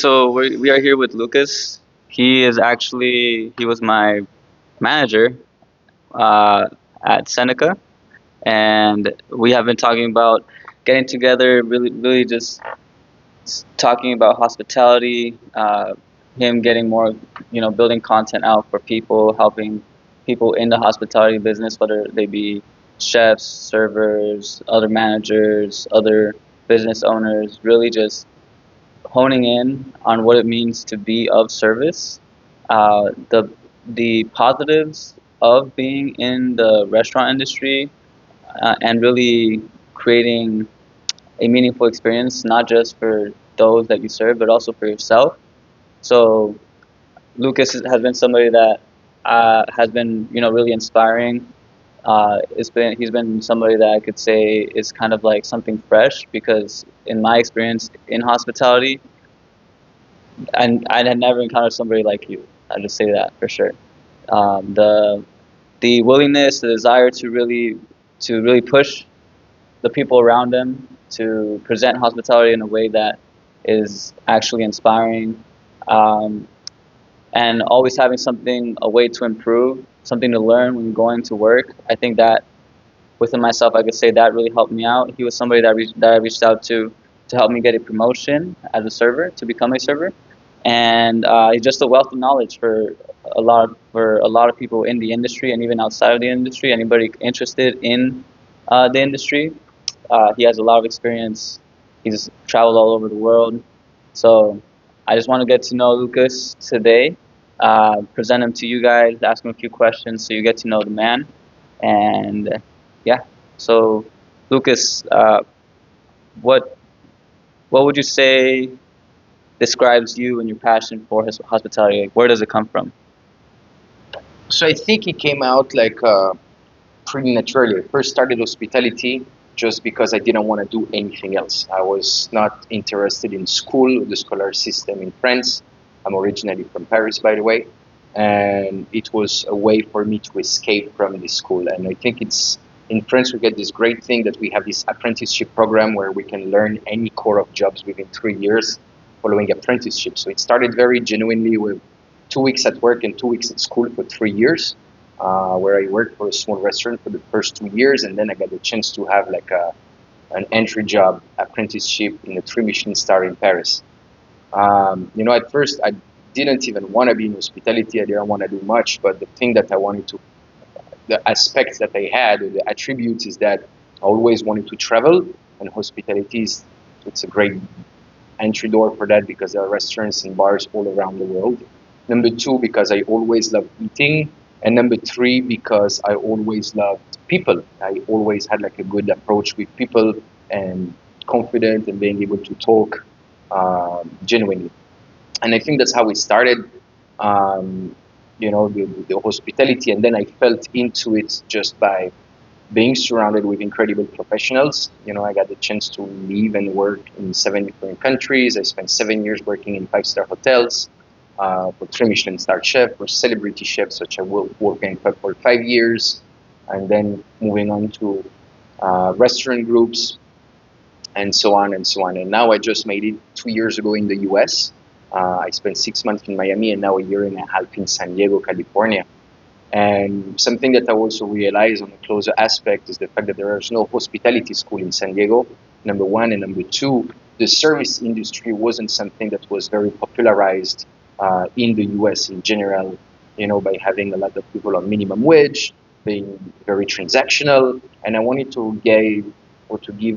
so we are here with Lucas. He was my manager uh, at Seneca, and we have been talking about getting together, really just talking about hospitality, him getting more, building content out for people, helping people in the hospitality business, whether they be chefs, servers, other managers, other business owners, really just honing in on what it means to be of service, the positives of being in the restaurant industry, and really creating a meaningful experience, not just for those that you serve, but also for yourself. So Lucas has been somebody that has been, really inspiring. He's been somebody that I could say is kind of like something fresh, because in my experience in hospitality, and I had never encountered somebody like you. I just say that for sure. The willingness, the desire to really push the people around him to present hospitality in a way that is actually inspiring, um, and always having something, a way to improve, something to learn when going to work. I think that within myself, I could say that really helped me out. He was somebody that I reached out to help me get a promotion as a server, to become a server, and he's just a wealth of knowledge for a lot of people in the industry and even outside of the industry. Anybody interested in the industry, he has a lot of experience. He's traveled all over the world. So I just want to get to know Lucas today, present him to you guys, ask him a few questions so you get to know the man. And yeah, so Lucas, what what would you say describes you and your passion for his hospitality? Like, where does it come from? So I think it came out like pretty naturally. I first started hospitality just because I didn't want to do anything else. I was not interested in school, the scholar system in France. I'm originally from Paris, by the way, and it was a way for me to escape from the school. And I think it's in France we get this great thing that we have this apprenticeship program where we can learn any core of jobs within 3 years following apprenticeship. So it started very genuinely with 2 weeks at work and 2 weeks at school for 3 years, where I worked for a small restaurant for the first 2 years, and then I got the chance to have like an entry job apprenticeship in a three Michelin star in Paris. At first I didn't even want to be in hospitality. I didn't want to do much, but the thing that I wanted to, the aspects that I had, or the attributes, is that I always wanted to travel, and hospitality it's a great entry door for that because there are restaurants and bars all around the world. Number two, because I always loved eating. And number three, because I always loved people. I always had like a good approach with people and confident and being able to talk genuinely. And I think that's how we started, the hospitality. And then I felt into it just by being surrounded with incredible professionals. I got the chance to live and work in 7 different countries. I spent 7 years working in five-star hotels, for three Michelin-starred chefs, for celebrity chefs, such as Wolfgang Puck for 5 years, and then moving on to restaurant groups, and so on and so on. And now I just made it 2 years ago in the US. I spent 6 months in Miami and now a year and a half in San Diego, California. And something that I also realized on a closer aspect is the fact that there is no hospitality school in San Diego, number one. And number two, the service industry wasn't something that was very popularized in the US in general, by having a lot of people on minimum wage, being very transactional. And I wanted to give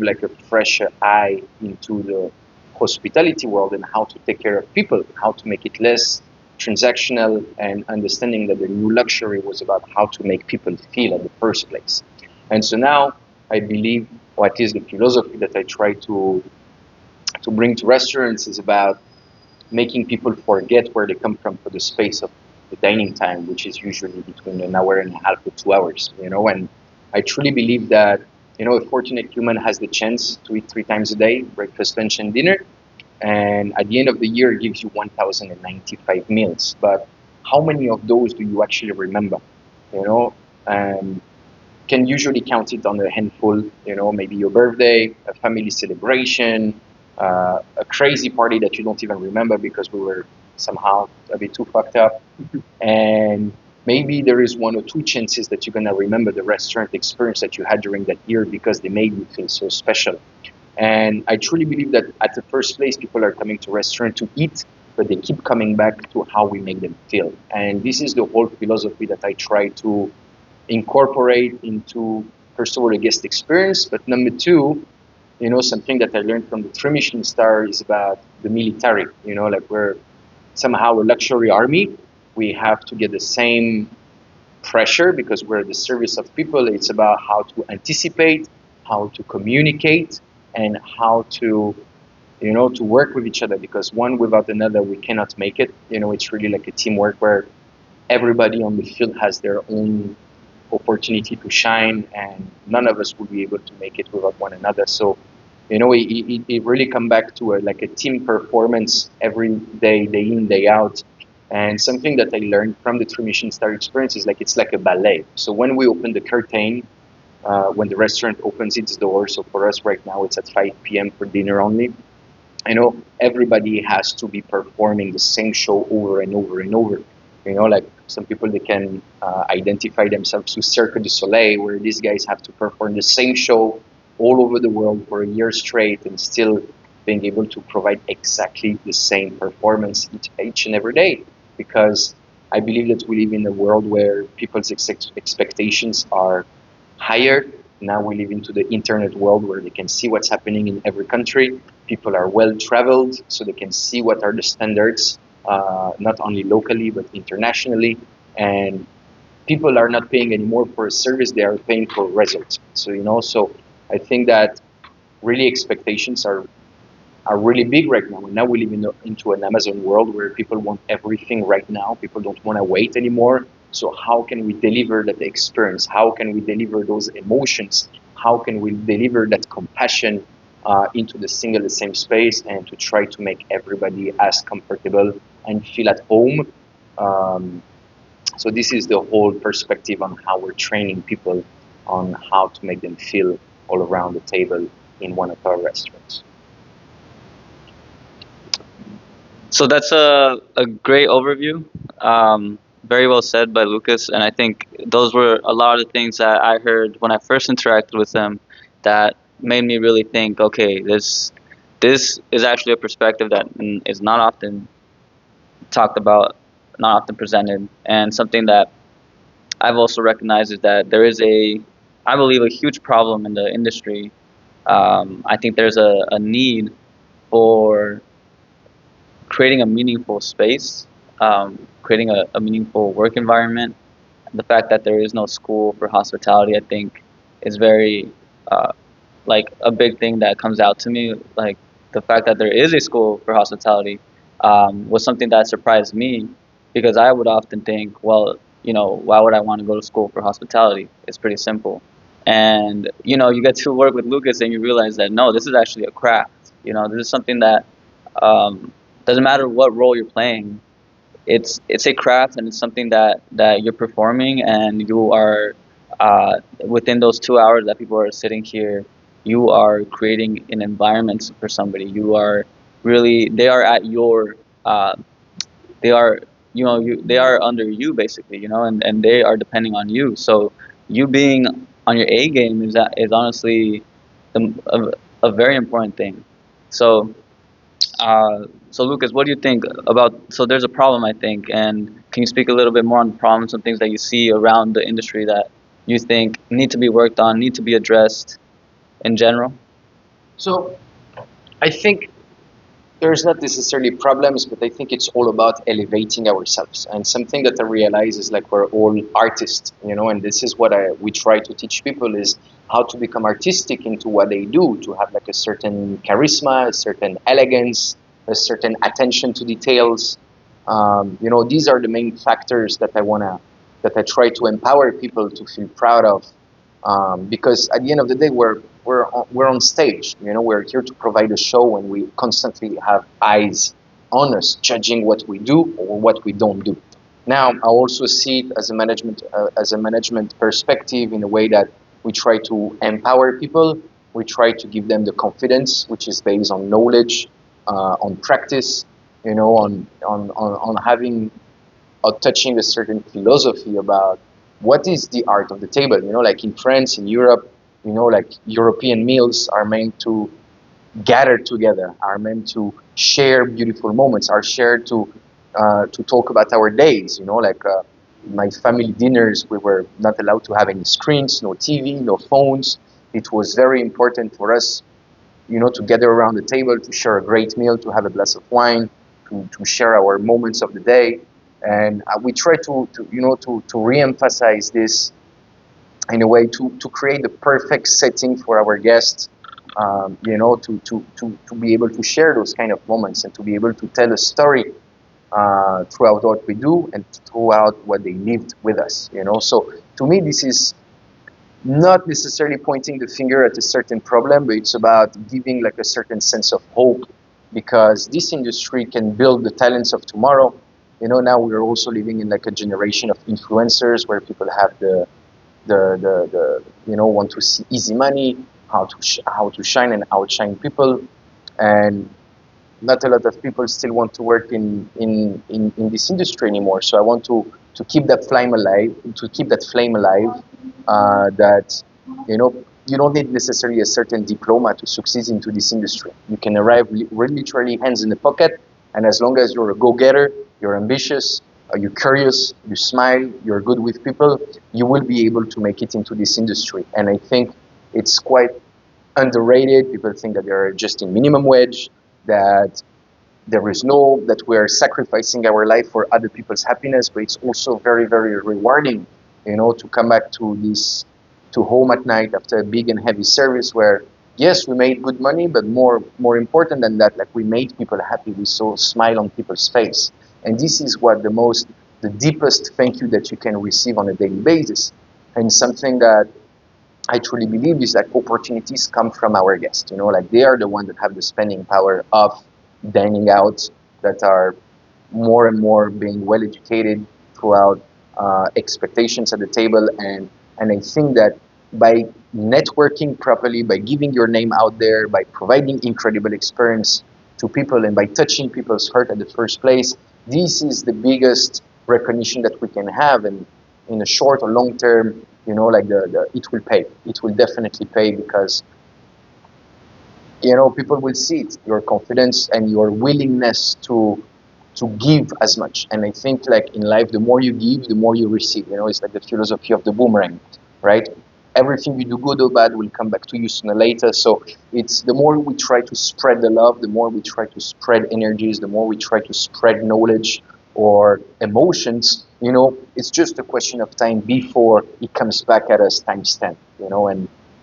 like a fresher eye into the hospitality world and how to take care of people, how to make it less transactional, and understanding that the new luxury was about how to make people feel at the first place. And so now I believe what is the philosophy that I try to bring to restaurants is about making people forget where they come from for the space of the dining time, which is usually between an hour and a half to 2 hours. And I truly believe that a fortunate human has the chance to eat 3 times a day, breakfast, lunch, and dinner. And at the end of the year, it gives you 1,095 meals. But how many of those do you actually remember? And can usually count it on a handful. Maybe your birthday, a family celebration, a crazy party that you don't even remember because we were somehow a bit too fucked up. And maybe there is one or two chances that you're going to remember the restaurant experience that you had during that year because they made you feel so special. And I truly believe that at the first place, people are coming to restaurant to eat, but they keep coming back to how we make them feel. And this is the whole philosophy that I try to incorporate into, first of all, the guest experience, but number two, something that I learned from the three Michelin star is about the military. Like we're somehow a luxury army. We have to get the same pressure because we're at the service of people. It's about how to anticipate, how to communicate, and how to work with each other because one without another, we cannot make it. It's really like a teamwork where everybody on the field has their own opportunity to shine, and none of us would be able to make it without one another. So, it really come back to like a team performance every day, day in, day out. And something that I learned from the three Michelin star experience is like it's like a ballet. So when we open the curtain, when the restaurant opens its door, so for us right now it's at 5 p.m. for dinner only. Everybody has to be performing the same show over and over and over. Like some people they can identify themselves to Cirque du Soleil, where these guys have to perform the same show all over the world for a year straight and still being able to provide exactly the same performance each and every day. Because I believe that we live in a world where people's expectations are higher. Now we live into the internet world where they can see what's happening in every country. People are well traveled, so they can see what are the standards, not only locally but internationally. And people are not paying anymore for a service; they are paying for results. So I think that really expectations are really big right now. And now we live into an Amazon world where people want everything right now. People don't want to wait anymore. So how can we deliver that experience? How can we deliver those emotions? How can we deliver that compassion into the same space and to try to make everybody as comfortable and feel at home? So this is the whole perspective on how we're training people on how to make them feel all around the table in one of our restaurants. So that's a great overview. Very well said by Lucas. And I think those were a lot of the things that I heard when I first interacted with him that made me really think, okay, this is actually a perspective that is not often talked about, not often presented, and something that I've also recognized is that there is I believe, a huge problem in the industry. I think there's a need for creating a meaningful space, creating a meaningful work environment. The fact that there is no school for hospitality, I think, is very uh, like a big thing that comes out to me. Like the fact that there is a school for hospitality was something that surprised me because I would often think, well, why would I want to go to school for hospitality? It's pretty simple. And you get to work with Lucas and you realize that no, this is actually a craft. This is something that um, doesn't matter what role you're playing. It's a craft and it's something that you're performing and you are within those 2 hours that people are sitting here, you are creating an environment for somebody. You are really they are at your they are they are under you basically, and they are depending on you. So you being on your A game is honestly a very important thing. So so Lucas, what do you think about? So there's a problem, I think, and can you speak a little bit more on the problems and things that you see around the industry that you think need to be worked on, need to be addressed in general? So I think there's not necessarily problems, but I think it's all about elevating ourselves. And something that I realize is like we're all artists, and this is what we try to teach people is how to become artistic into what they do, to have like a certain charisma, a certain elegance, a certain attention to details. These are the main factors that I try to empower people to feel proud of. Because at the end of the day, we're on stage. We're here to provide a show, and we constantly have eyes on us, judging what we do or what we don't do. Now, I also see it as a management perspective in a way that we try to empower people. We try to give them the confidence, which is based on knowledge, on practice, on having or touching a certain philosophy about what is the art of the table. Like in France, in Europe, like European meals are meant to gather together, are meant to share beautiful moments, are shared to talk about our days. My family dinners, we were not allowed to have any screens, no TV, no phones. It was very important for us, to gather around the table, to share a great meal, to have a glass of wine, to share our moments of the day. And we try to re-emphasize this in a way to create the perfect setting for our guests, to be able to share those kind of moments and to be able to tell a story throughout what we do and throughout what they lived with us. So to me, this is not necessarily pointing the finger at a certain problem, but it's about giving like a certain sense of hope, because this industry can build the talents of tomorrow. Now we're also living in like a generation of influencers where people have the want to see easy money, how to shine and outshine people, and not a lot of people still want to work in this industry anymore. So I want to keep that flame alive, that you don't need necessarily a certain diploma to succeed into this industry. You can arrive literally hands in the pocket, and as long as you're a go-getter, you're ambitious, you're curious, you smile, you're good with people, you will be able to make it into this industry. And I think it's quite underrated. People think that they're just in minimum wage, that that we're sacrificing our life for other people's happiness, but it's also very, very rewarding, to come back to home at night after a big and heavy service where, yes, we made good money, but more important than that, like we made people happy. We saw a smile on people's face. And this is what the deepest thank you that you can receive on a daily basis. And something that I truly believe is that opportunities come from our guests. Like they are the ones that have the spending power of dining out, that are more and more being well educated throughout expectations at the table. And I think that by networking properly, by giving your name out there, by providing incredible experience to people, and by touching people's heart at the first place, this is the biggest recognition that we can have. And in a short or long term, like it will pay. It will definitely pay, because people will see it, your confidence and your willingness to give as much. And I think like in life, the more you give, the more you receive. It's like the philosophy of the boomerang, right? Everything you do, good or bad, will come back to you sooner or later. So it's the more we try to spread the love, the more we try to spread energies, the more we try to spread knowledge or emotions, it's just a question of time before it comes back at us times 10,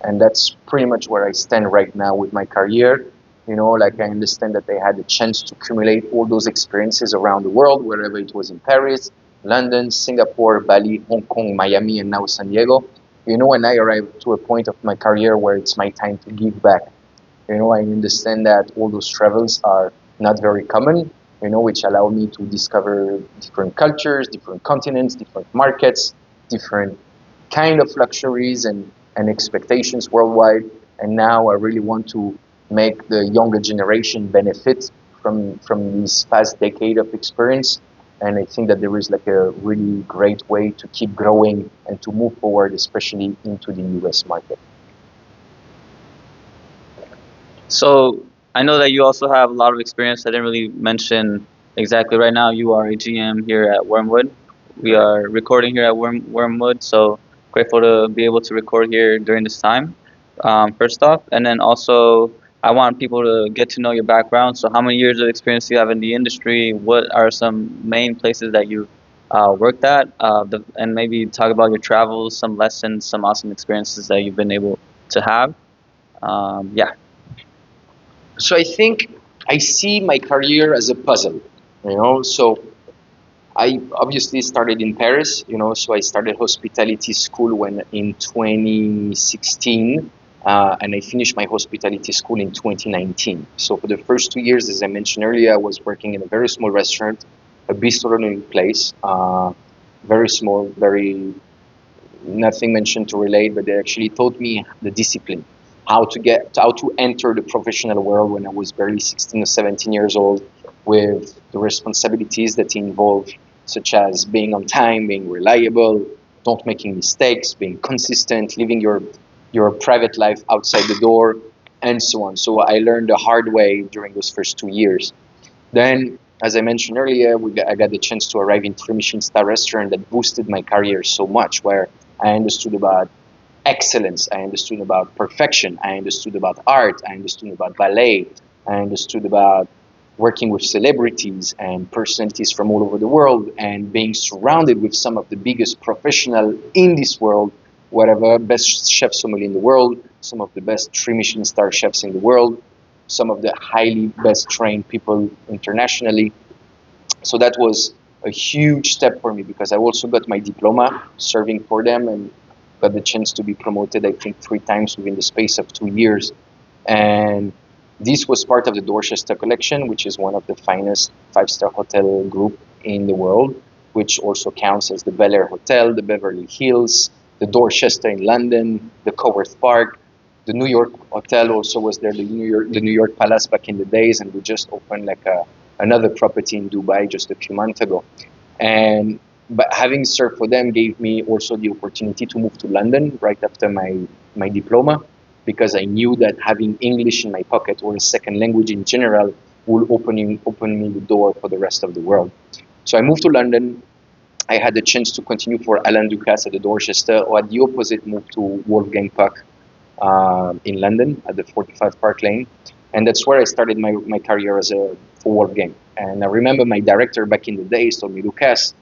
and that's pretty much where I stand right now with my career. Like I understand that I had the chance to accumulate all those experiences around the world, wherever it was in Paris, London, Singapore, Bali, Hong Kong, Miami, and now San Diego. And I arrived to a point of my career where it's my time to give back. I understand that all those travels are not very common, which allow me to discover different cultures, different continents, different markets, different kind of luxuries and expectations worldwide. And now I really want to make the younger generation benefit from this past decade of experience. And I think that there is like a really great way to keep growing and to move forward, especially into the US market. So I know that you also have a lot of experience. I didn't really mention exactly right now. You are a GM here at Wormwood. We are recording here at Wormwood, so grateful to be able to record here during this time. First off, and then also I want people to get to know your background. So how many years of experience do you have in the industry? What are some main places that you worked at? And maybe talk about your travels, some lessons, some awesome experiences that you've been able to have. Yeah. So I think I see my career as a puzzle, So I obviously started in Paris, So I started hospitality school when in 2016, and I finished my hospitality school in 2019. So for the first 2 years, as I mentioned earlier, I was working in a very small restaurant, a bistro place, very small, very nothing mentioned to relate, but they actually taught me the discipline. how to enter the professional world when I was barely 16 or 17 years old, with the responsibilities that involve, such as being on time, being reliable, don't making mistakes, being consistent, living your private life outside the door, and so on. So I learned the hard way during those first 2 years. Then, as I mentioned earlier, I got the chance to arrive in three Michelin-starred restaurant that boosted my career so much, where I understood about excellence, I understood about perfection, I understood about art, I understood about ballet, I understood about working with celebrities and personalities from all over the world, and being surrounded with some of the biggest professionals in this world, whatever, best chef sommelier in the world, some of the best three Michelin star chefs in the world, some of the highly best trained people internationally. So that was a huge step for me, because I also got my diploma serving for them, and got the chance to be promoted, I think, 3 times within the space of 2 years. And this was part of the Dorchester collection, which is one of the finest five-star hotel group in the world, which also counts as the Bel Air Hotel, the Beverly Hills, the Dorchester in London, the Coworth Park. The New York Hotel also was there, the New York Palace back in the days, and we just opened like another property in Dubai just a few months ago. And but having served for them gave me also the opportunity to move to London right after my diploma, because I knew that having English in my pocket, or a second language in general, will open me the door for the rest of the world. So I moved to London. I had the chance to continue for Alain Ducasse at the Dorchester, or at the opposite, moved to Wolfgang Puck in London at the 45 Park Lane. And that's where I started my career as a for Wolfgang. And I remember my director back in the days told me, Lucas,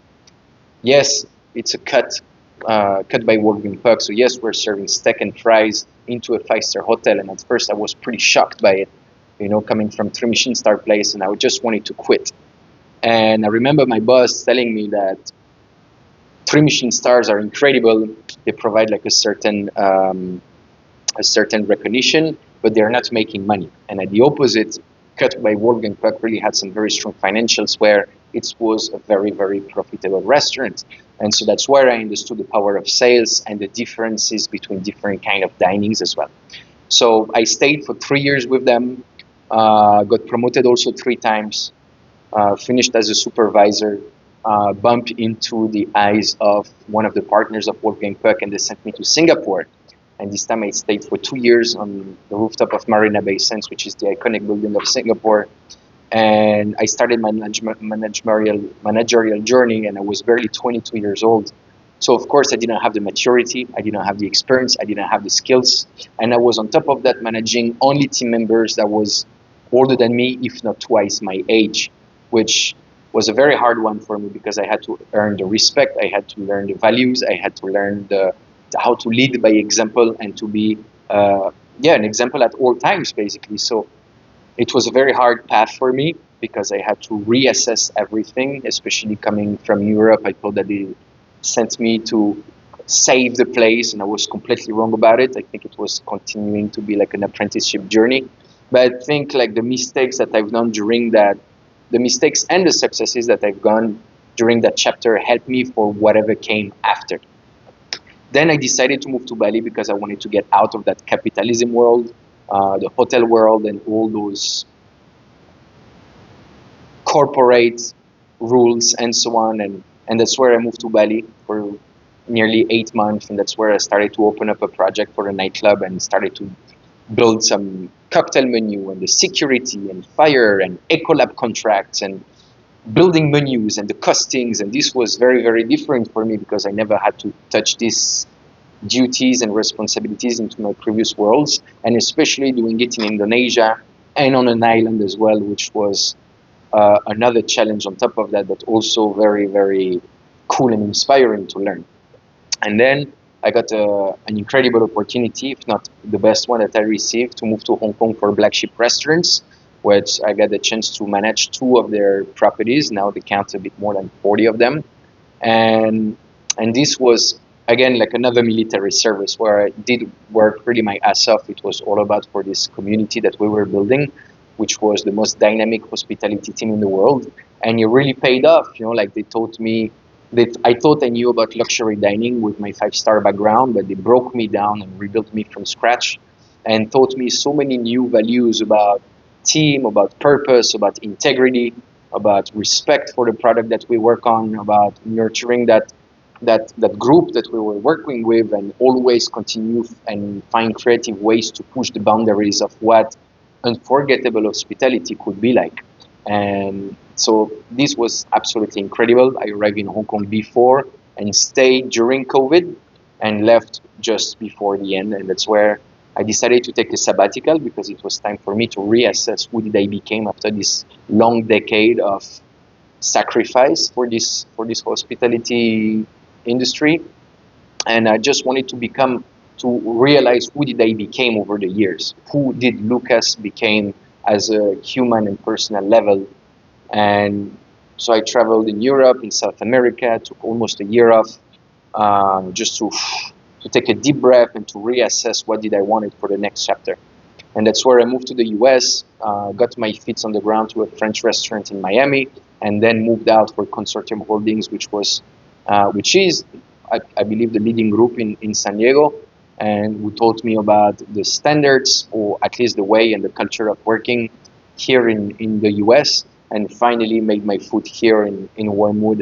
yes, it's a cut by Wolfgang Puck. So yes, we're serving steak and fries into a five-star hotel. And at first I was pretty shocked by it, coming from three Michelin-star place, and I just wanted to quit. And I remember my boss telling me that three Michelin stars are incredible. They provide like a certain recognition, but they're not making money. And at the opposite, Cut by Wolfgang Puck really had some very strong financials, where it was a very, very profitable restaurant. And so that's where I understood the power of sales and the differences between different kind of dinings as well. So I stayed for 3 years with them, got promoted also 3 times, finished as a supervisor, bumped into the eyes of one of the partners of Wolfgang Puck, and they sent me to Singapore. And this time I stayed for 2 years on the rooftop of Marina Bay Sands, which is the iconic building of Singapore. And I started my managerial journey, and I was barely 22 years old. So of course I didn't have the maturity, I didn't have the experience, I didn't have the skills, and I was on top of that managing only team members that was older than me, if not twice my age, which was a very hard one for me, because I had to earn the respect, I had to learn the values, I had to learn how to lead by example, and to be an example at all times, basically. So it was a very hard path for me, because I had to reassess everything, especially coming from Europe. I thought that they sent me to save the place, and I was completely wrong about it. I think it was continuing to be like an apprenticeship journey. But I think like the mistakes that I've done during that, the mistakes and the successes that I've gone during that chapter helped me for whatever came after. Then I decided to move to Bali, because I wanted to get out of that capitalism world, the hotel world, and all those corporate rules and so on. And that's where I moved to Bali for nearly 8 months. And that's where I started to open up a project for a nightclub, and started to build some cocktail menu, and the security and fire and Ecolab contracts, and building menus and the costings. And this was very, very different for me, because I never had to touch these duties and responsibilities into my previous worlds, and especially doing it in Indonesia and on an island as well, which was another challenge on top of that, but also very, very cool and inspiring to learn. And then I got an incredible opportunity, if not the best one that I received, to move to Hong Kong for Black Sheep Restaurants, which I got the chance to manage 2 of their properties. Now they count a bit more than 40 of them. And this was, again, like another military service, where I did work really my ass off. It was all about for this community that we were building, which was the most dynamic hospitality team in the world. And it really paid off. Like they taught me, that I thought I knew about luxury dining with my 5-star background, but they broke me down and rebuilt me from scratch. and taught me so many new values about team, about purpose, about integrity, about respect for the product that we work on, about nurturing that group that we were working with, and always continue and find creative ways to push the boundaries of what unforgettable hospitality could be like. And so this was absolutely incredible. I arrived in Hong Kong before and stayed during COVID and left just before the end. And that's where I decided to take a sabbatical, because it was time for me to reassess who did I became after this long decade of sacrifice for this hospitality industry. And I just wanted to realize who did I became over the years. Who did Lucas became as a human and personal level. And so I traveled in Europe, in South America, took almost a year off, just to take a deep breath and to reassess what did I wanted for the next chapter. And that's where I moved to the US, got my feet on the ground to a French restaurant in Miami, and then moved out for Consortium Holdings, which is, I believe, the leading group in San Diego, and who taught me about the standards, or at least the way and the culture of working here in the US, and finally made my foot here in Wormwood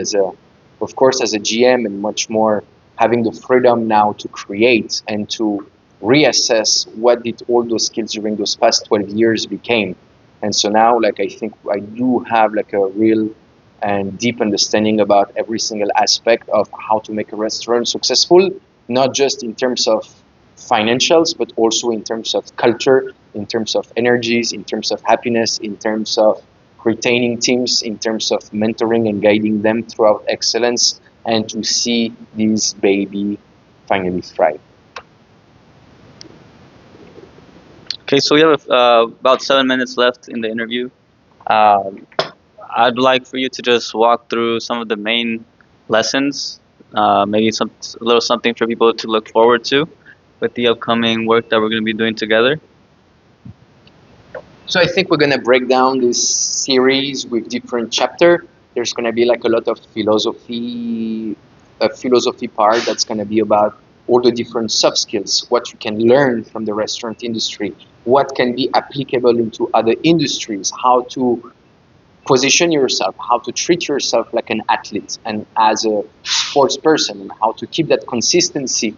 of course, as a GM, and much more having the freedom now to create and to reassess what did all those skills during those past 12 years became. And so now, like, I think I do have like a real and deep understanding about every single aspect of how to make a restaurant successful, not just in terms of financials, but also in terms of culture, in terms of energies, in terms of happiness, in terms of retaining teams, in terms of mentoring and guiding them throughout excellence, and to see this baby finally thrive. Okay, so we have about 7 minutes left in the interview. I'd like for you to just walk through some of the main lessons, maybe a little something for people to look forward to with the upcoming work that we're going to be doing together. So I think we're going to break down this series with different chapter. There's going to be like a lot of philosophy part that's going to be about all the different soft skills, what you can learn from the restaurant industry, what can be applicable into other industries, how to position yourself, how to treat yourself like an athlete and as a sports person, how to keep that consistency,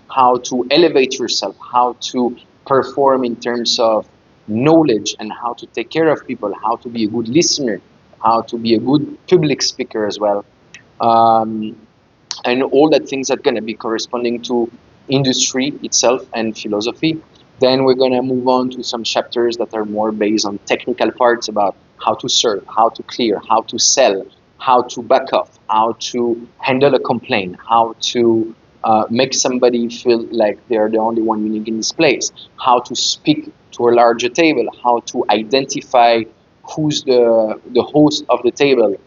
how to elevate yourself, how to perform in terms of knowledge, and how to take care of people, how to be a good listener, how to be a good public speaker as well. And all that things are going to be corresponding to industry itself and philosophy. Then we're going to move on to some chapters that are more based on technical parts about how to serve, how to clear, how to sell, how to back off, how to handle a complaint, how to make somebody feel like they're the only one unique in this place, how to speak to a larger table, how to identify who's the host of the table,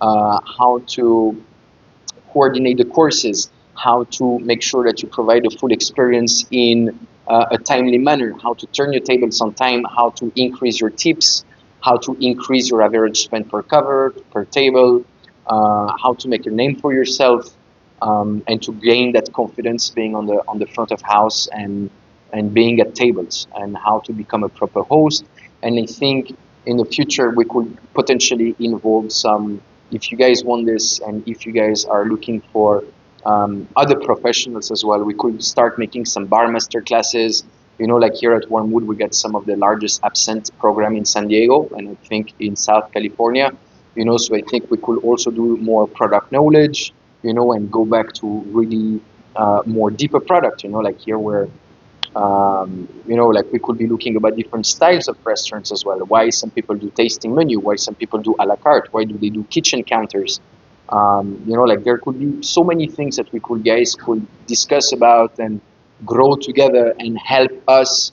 how to coordinate the courses, how to make sure that you provide a full experience in a timely manner, how to turn your tables on time, how to increase your tips, how to increase your average spend per cover, per table, how to make a name for yourself, and to gain that confidence being on the front of house and being at tables, and how to become a proper host. And I think in the future we could potentially involve some, if you guys want this and if you guys are looking for other professionals as well, we could start making some bar master classes. Like here at Wormwood, we get some of the largest absent program in San Diego, and I think in South California. So I think we could also do more product knowledge, and go back to really more deeper product. Like here where like we could be looking about different styles of restaurants as well. Why some people do tasting menu, why some people do a la carte, why do they do kitchen counters? Like there could be so many things that guys could discuss about and grow together and help us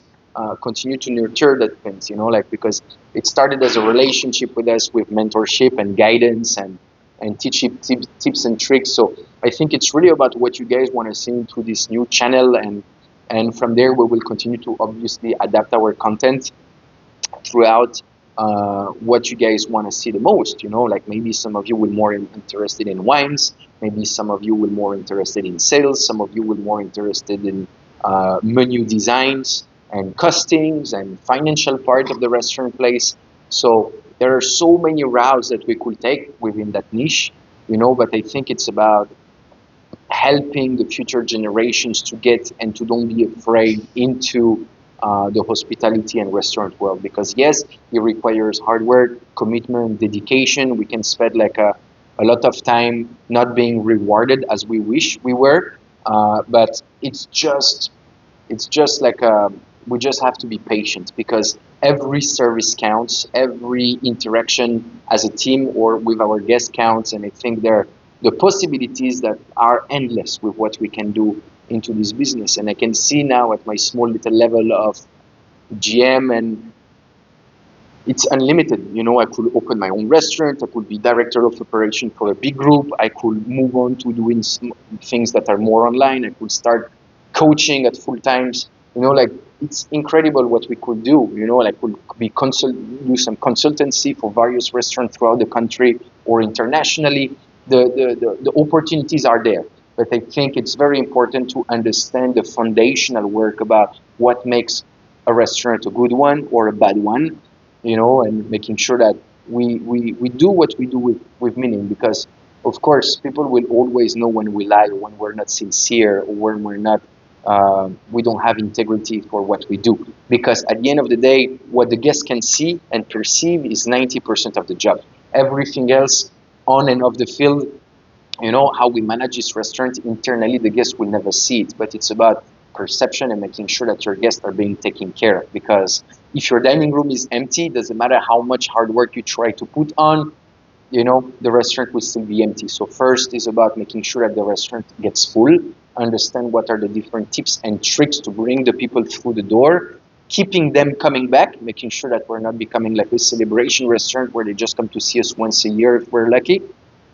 continue to nurture that things, like, because it started as a relationship with us, with mentorship and guidance and tips and tricks. So I think it's really about what you guys want to see through this new channel, and from there we will continue to obviously adapt our content throughout what you guys want to see the most. Like maybe some of you will more interested in wines, maybe some of you will more interested in sales, some of you will more interested in menu designs, and costings and financial part of the restaurant place. So there are so many routes that we could take within that niche, but I think it's about helping the future generations to get and to don't be afraid into the hospitality and restaurant world, because yes, it requires hard work, commitment, dedication. We can spend like a lot of time not being rewarded as we wish we were, but it's just like we just have to be patient, because every service counts, every interaction as a team or with our guest counts, and I think the possibilities that are endless with what we can do into this business. And I can see now at my small little level of GM, and it's unlimited. I could open my own restaurant. I could be director of operation for a big group. I could move on to doing things that are more online. I could start coaching at full times. Like it's incredible what we could do. Like could be do some consultancy for various restaurants throughout the country or internationally. The opportunities are there. But I think it's very important to understand the foundational work about what makes a restaurant a good one or a bad one, and making sure that we do what we do with meaning, because of course people will always know when we lie or when we're not sincere or when we're not we don't have integrity for what we do, because at the end of the day what the guests can see and perceive is 90% of the job. Everything else on and off the field, how we manage this restaurant internally, the guests will never see it, but it's about perception and making sure that your guests are being taken care of. Because if your dining room is empty, doesn't matter how much hard work you try to put on, the restaurant will still be empty. So first is about making sure that the restaurant gets full, understand what are the different tips and tricks to bring the people through the door, keeping them coming back, making sure that we're not becoming like a celebration restaurant where they just come to see us once a year if we're lucky.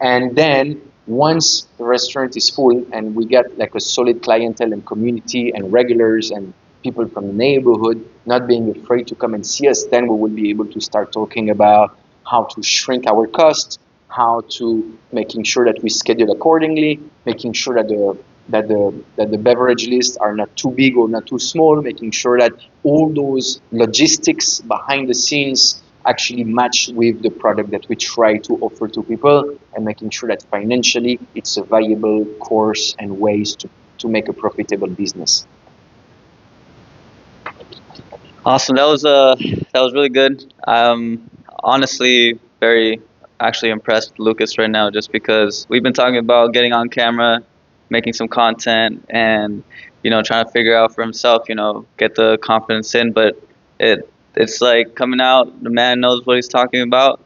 And then once the restaurant is full and we get like a solid clientele and community and regulars and people from the neighborhood not being afraid to come and see us, then we will be able to start talking about how to shrink our costs, how to making sure that we schedule accordingly, making sure that the beverage lists are not too big or not too small, making sure that all those logistics behind the scenes actually match with the product that we try to offer to people, and making sure that financially it's a viable course and ways to make a profitable business. Awesome. That was really good. Honestly very actually impressed with Lucas right now, just because we've been talking about getting on camera, making some content, and trying to figure out for himself, get the confidence in. But it's like coming out. The man knows what he's talking about.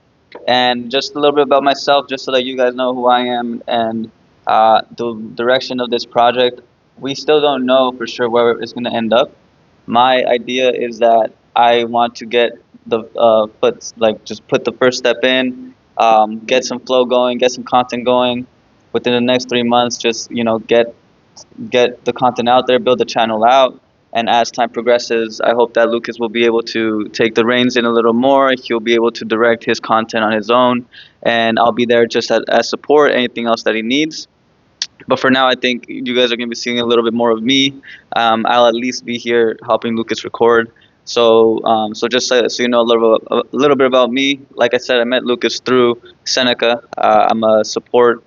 And just a little bit about myself, just so that you guys know who I am and the direction of this project. We still don't know for sure where it's going to end up. My idea is that I want to get the just put the first step in, get some flow going, get some content going within the next 3 months. Just get the content out there, build the channel out, and as time progresses, I hope that Lucas will be able to take the reins in a little more. He'll be able to direct his content on his own, and I'll be there just as support, anything else that he needs. But for now, I think you guys are going to be seeing a little bit more of me. I'll at least be here helping Lucas record. So just so you know a little bit about me. Like I said, I met Lucas through Seneca. I'm a support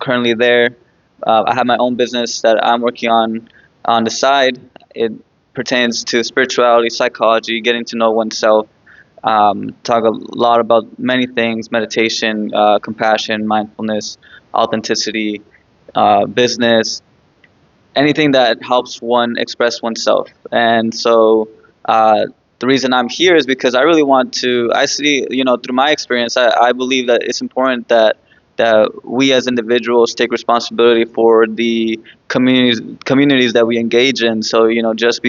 currently there. I have my own business that I'm working on the side. It pertains to spirituality, psychology, getting to know oneself. Talk a lot about many things: meditation, compassion, mindfulness, authenticity, business, anything that helps one express oneself. And so the reason I'm here is because I really want to. I see, through my experience, I believe that it's important that we as individuals take responsibility for the communities that we engage in. So just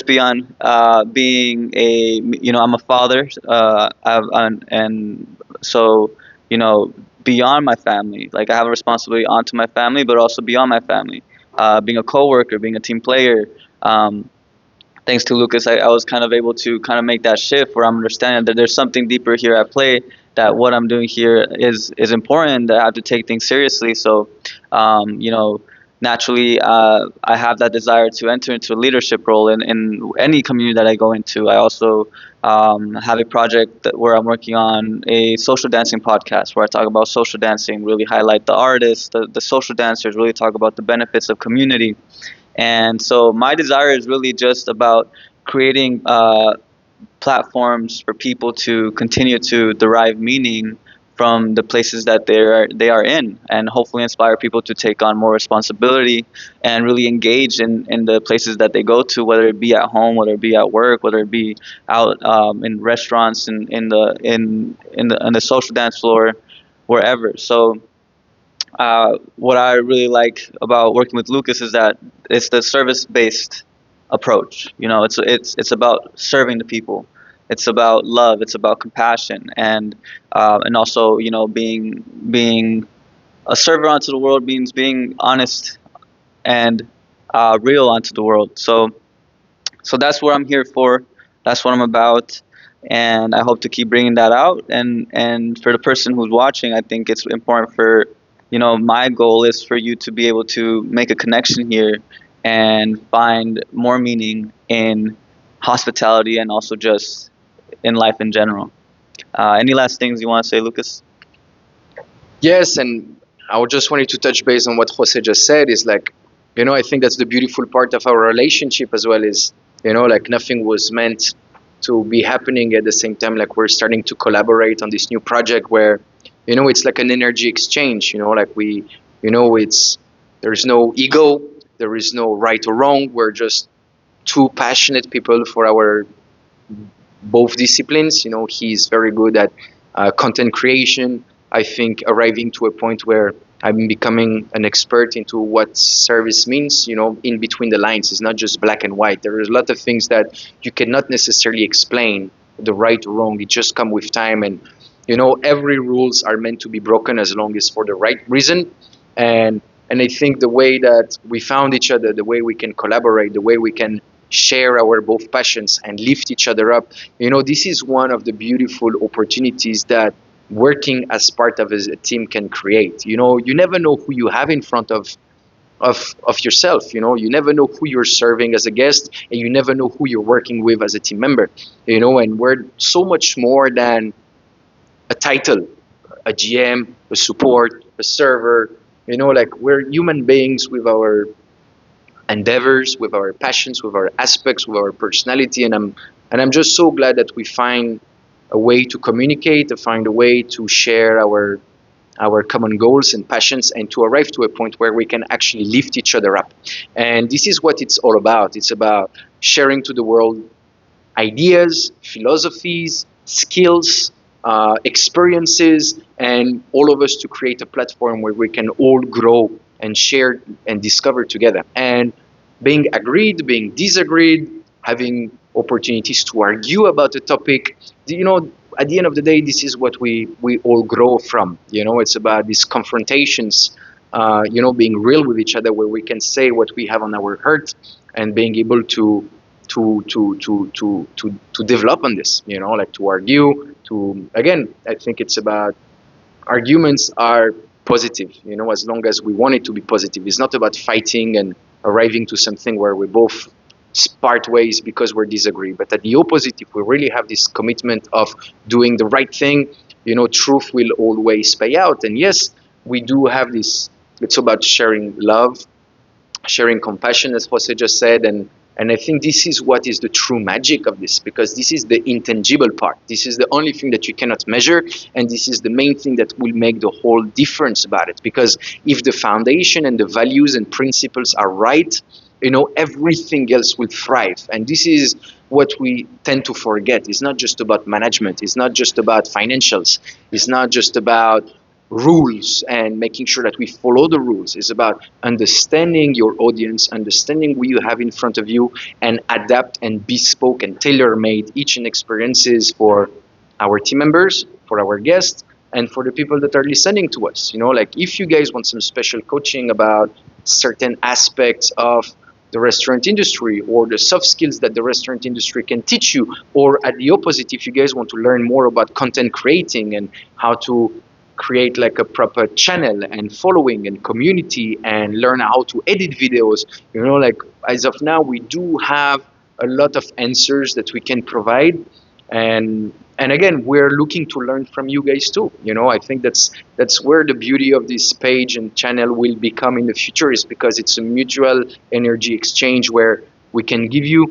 beyond being I'm a father, and so beyond my family, like I have a responsibility onto my family, but also beyond my family, being a coworker, being a team player. Thanks to Lucas, I was kind of able to kind of make that shift where I'm understanding that there's something deeper here at play, that what I'm doing here is important, that I have to take things seriously. So naturally, I have that desire to enter into a leadership role in any community that I go into. I also have a project where I'm working on a social dancing podcast where I talk about social dancing, really highlight the artists, the social dancers, really talk about the benefits of community. And so my desire is really just about creating platforms for people to continue to derive meaning from the places that they are in, and hopefully inspire people to take on more responsibility and really engage in the places that they go to, whether it be at home, whether it be at work, whether it be out in restaurants, in the social dance floor, wherever. So what I really like about working with Lucas is that it's the service-based approach. It's about serving the people. It's about love. It's about compassion, and also being a server onto the world means being honest and real onto the world. So that's what I'm here for. That's what I'm about, and I hope to keep bringing that out. And for the person who's watching, I think it's important for my goal is for you to be able to make a connection here and find more meaning in hospitality and also just in life in general. Any last things you want to say, Lucas? Yes, and I just wanted to touch base on what Jose just said. Is like, I think that's the beautiful part of our relationship as well. Is like nothing was meant to be happening at the same time. Like we're starting to collaborate on this new project where, it's like an energy exchange. Like it's there's no ego, there is no right or wrong. We're just two passionate people for our both disciplines. He's very good at content creation. I think arriving to a point where I'm becoming an expert into what service means, in between the lines. It's not just black and white. There are a lot of things that you cannot necessarily explain the right or wrong. It just comes with time. And, every rules are meant to be broken as long as for the right reason. And I think the way that we found each other, the way we can collaborate, the way we can share our both passions and lift each other up, this is one of the beautiful opportunities that working as part of a team can create. You never know who you have in front of yourself. You never know who you're serving as a guest, and you never know who you're working with as a team member. And we're so much more than a title, a GM, a support, a server. Like we're human beings with our endeavors, with our passions, with our aspects, with our personality, and I'm just so glad that we find a way to communicate, to find a way to share our common goals and passions, and to arrive to a point where we can actually lift each other up. And this is what it's all about. It's about sharing to the world ideas, philosophies, skills, experiences, and all of us to create a platform where we can all grow and share and discover together. And being agreed, being disagreed, having opportunities to argue about a topic, at the end of the day, this is what we all grow from. It's about these confrontations, being real with each other, where we can say what we have on our heart, and being able to develop on this, like to argue, again, I think it's about arguments are positive, as long as we want it to be positive. It's not about fighting and arriving to something where we both part ways because we're disagree. But at the opposite, if we really have this commitment of doing the right thing, truth will always pay out. And yes, we do have this, it's about sharing love, sharing compassion, as Jose just said, and I think this is what is the true magic of this, because this is the intangible part. This is the only thing that you cannot measure, and this is the main thing that will make the whole difference about it. Because if the foundation and the values and principles are right, everything else will thrive. And this is what we tend to forget. It's not just about management. It's not just about financials. It's not just about rules and making sure that we follow the rules. It's about understanding your audience, understanding who you have in front of you, and adapt and bespoke and tailor-made each and experiences for our team members, for our guests, and for the people that are listening to us. Like if you guys want some special coaching about certain aspects of the restaurant industry, or the soft skills that the restaurant industry can teach you, or at the opposite, if you guys want to learn more about content creating and how to create like a proper channel and following and community and learn how to edit videos. Like as of now, we do have a lot of answers that we can provide, and again, we're looking to learn from you guys too. I think that's where the beauty of this page and channel will become in the future, is because it's a mutual energy exchange where we can give you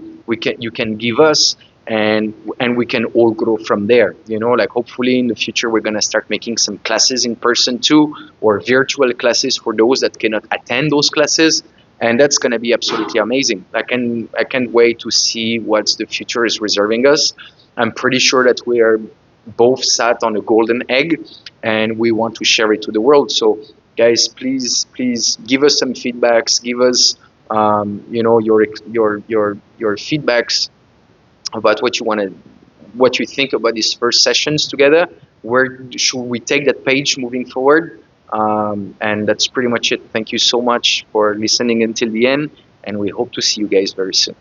can give us, and we can all grow from there. Like hopefully in the future we're gonna start making some classes in person too, or virtual classes for those that cannot attend those classes, and that's gonna be absolutely amazing. I can't wait to see what the future is reserving us. I'm pretty sure that we are both sat on a golden egg, and we want to share it to the world. So guys, please give us some feedbacks, give us your feedbacks about what you think about these first sessions together. Where should we take that page moving forward? And that's pretty much it. Thank you so much for listening until the end, and we hope to see you guys very soon.